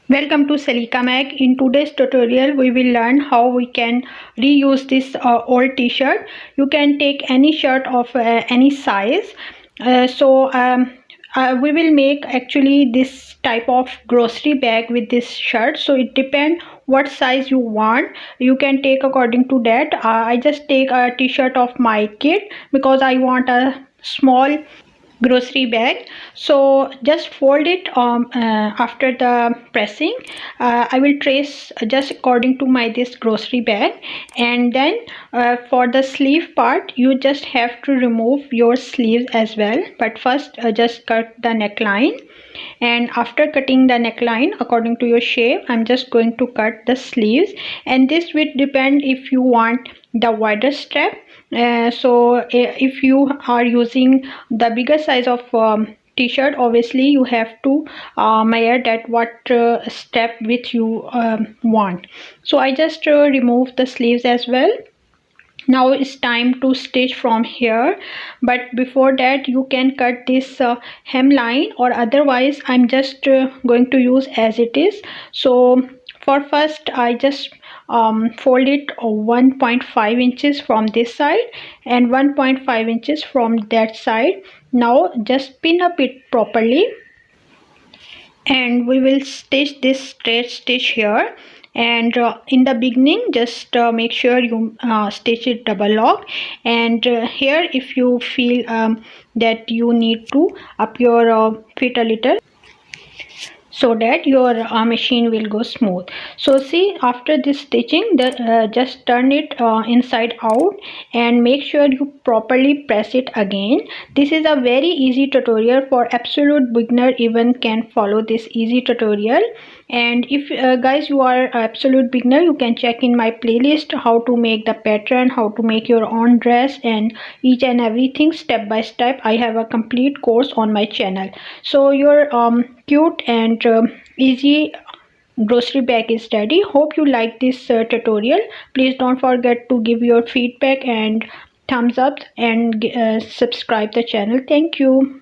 Welcome to Salika Mag. In today's tutorial, we will learn how we can reuse this old t-shirt. You can take any shirt of any size. We will make actually this type of grocery bag with this shirt. So it depends what size you want. You can take according to that. I just take a t-shirt of my kid because I want a small grocery bag. So just fold it after the pressing. I will trace just according to my this grocery bag, and then for the sleeve part you just have to remove your sleeves as well, but first just cut the neckline, and after cutting the neckline according to your shape, I'm just going to cut the sleeves. And this will depend if you want the wider strap. If you are using the bigger size of t-shirt, obviously you have to measure that what strap width you want. So I just remove the sleeves as well. Now it's time to stitch from here, but before that you can cut this hemline, or otherwise I'm just going to use as it is. So for first I just fold it 1.5 inches from this side and 1.5 inches from that side. Now just pin up it properly, and we will stitch this straight stitch here. And in the beginning just make sure you stitch it double lock, and here if you feel that you need to up your fit a little so that your machine will go smooth. So see, after this stitching, just turn it inside out and make sure you properly press it again. This is a very easy tutorial for absolute beginner, even can follow this easy tutorial. And if guys you are absolute beginner, you can check in my playlist how to make the pattern, how to make your own dress, and each and everything step by step. I have a complete course on my channel. So your cute and easy grocery bag is ready. Hope you like this tutorial. Please don't forget to give your feedback and thumbs up, and subscribe the channel. Thank you.